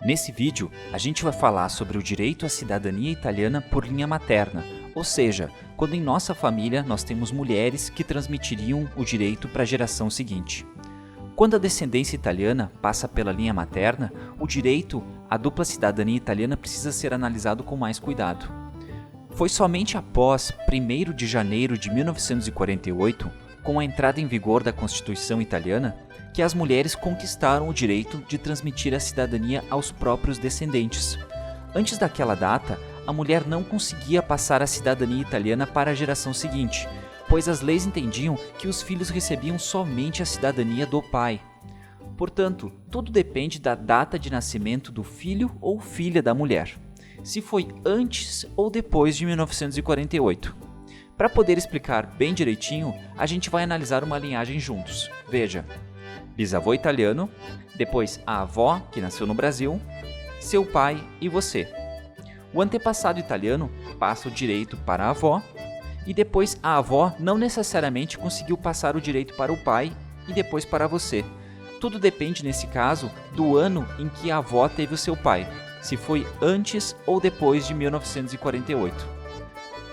Nesse vídeo, a gente vai falar sobre o direito à cidadania italiana por linha materna, ou seja, quando em nossa família nós temos mulheres que transmitiriam o direito para a geração seguinte. Quando a descendência italiana passa pela linha materna, o direito à dupla cidadania italiana precisa ser analisado com mais cuidado. Foi somente após 1º de janeiro de 1948, com a entrada em vigor da Constituição italiana, que as mulheres conquistaram o direito de transmitir a cidadania aos próprios descendentes. Antes daquela data, a mulher não conseguia passar a cidadania italiana para a geração seguinte, pois as leis entendiam que os filhos recebiam somente a cidadania do pai. Portanto, tudo depende da data de nascimento do filho ou filha da mulher, se foi antes ou depois de 1948. Para poder explicar bem direitinho, a gente vai analisar uma linhagem juntos. Veja, bisavô italiano, depois a avó, que nasceu no Brasil, seu pai e você. O antepassado italiano passa o direito para a avó, e depois a avó não necessariamente conseguiu passar o direito para o pai e depois para você. Tudo depende, nesse caso, do ano em que a avó teve o seu pai, se foi antes ou depois de 1948.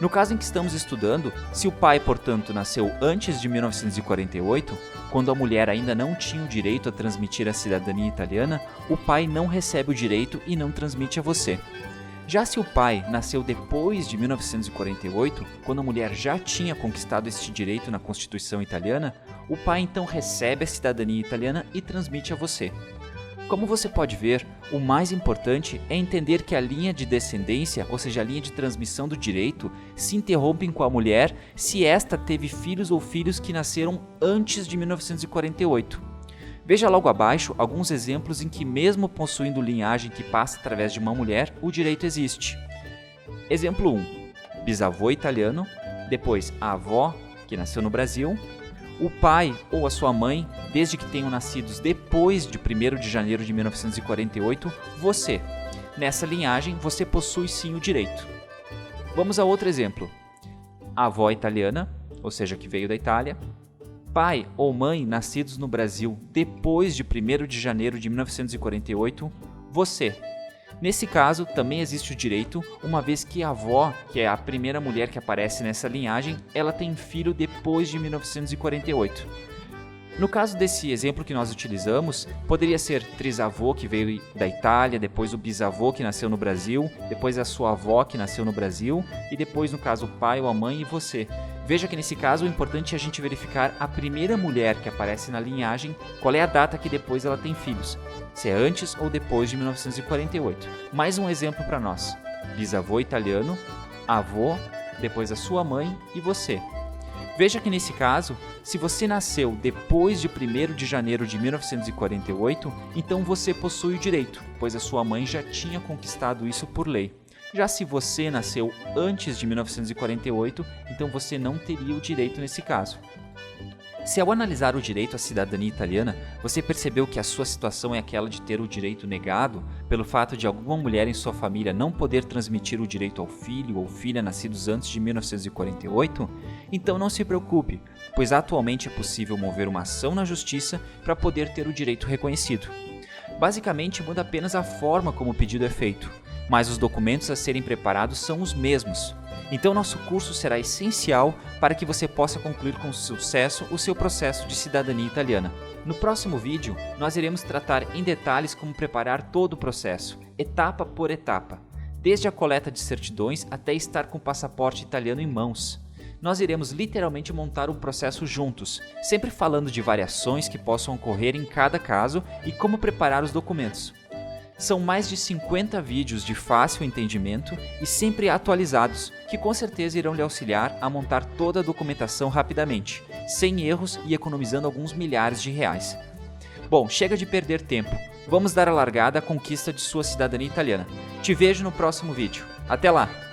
No caso em que estamos estudando, se o pai, portanto, nasceu antes de 1948, quando a mulher ainda não tinha o direito a transmitir a cidadania italiana, o pai não recebe o direito e não transmite a você. Já se o pai nasceu depois de 1948, quando a mulher já tinha conquistado este direito na Constituição italiana, o pai então recebe a cidadania italiana e transmite a você. Como você pode ver, o mais importante é entender que a linha de descendência, ou seja, a linha de transmissão do direito, se interrompe com a mulher se esta teve filhos ou filhos que nasceram antes de 1948. Veja logo abaixo alguns exemplos em que, mesmo possuindo linhagem que passa através de uma mulher, o direito existe. Exemplo 1. Bisavô italiano, depois a avó, que nasceu no Brasil, o pai ou a sua mãe, desde que tenham nascidos depois de 1º de janeiro de 1948, você. Nessa linhagem, você possui sim o direito. Vamos a outro exemplo. A avó italiana, ou seja, que veio da Itália, pai ou mãe nascidos no Brasil depois de 1º de janeiro de 1948, você. Nesse caso, também existe o direito, uma vez que a avó, que é a primeira mulher que aparece nessa linhagem, ela tem filho depois de 1948. No caso desse exemplo que nós utilizamos, poderia ser trisavô, que veio da Itália, depois o bisavô, que nasceu no Brasil, depois a sua avó, que nasceu no Brasil, e depois, no caso, o pai ou a mãe e você. Veja que nesse caso o importante é a gente verificar a primeira mulher que aparece na linhagem, qual é a data que depois ela tem filhos, se é antes ou depois de 1948. Mais um exemplo para nós. Bisavô italiano, avô, depois a sua mãe e você. Veja que nesse caso, se você nasceu depois de 1º de janeiro de 1948, então você possui o direito, pois a sua mãe já tinha conquistado isso por lei. Já se você nasceu antes de 1948, então você não teria o direito nesse caso. Se ao analisar o direito à cidadania italiana, você percebeu que a sua situação é aquela de ter o direito negado, pelo fato de alguma mulher em sua família não poder transmitir o direito ao filho ou filha nascidos antes de 1948, então não se preocupe, pois atualmente é possível mover uma ação na justiça para poder ter o direito reconhecido. Basicamente muda apenas a forma como o pedido é feito, mas os documentos a serem preparados são os mesmos. Então nosso curso será essencial para que você possa concluir com sucesso o seu processo de cidadania italiana. No próximo vídeo, nós iremos tratar em detalhes como preparar todo o processo, etapa por etapa, desde a coleta de certidões até estar com o passaporte italiano em mãos. Nós iremos literalmente montar o processo juntos, sempre falando de variações que possam ocorrer em cada caso e como preparar os documentos. São mais de 50 vídeos de fácil entendimento e sempre atualizados, que com certeza irão lhe auxiliar a montar toda a documentação rapidamente, sem erros e economizando alguns milhares de reais. Bom, chega de perder tempo. Vamos dar a largada à conquista de sua cidadania italiana. Te vejo no próximo vídeo. Até lá!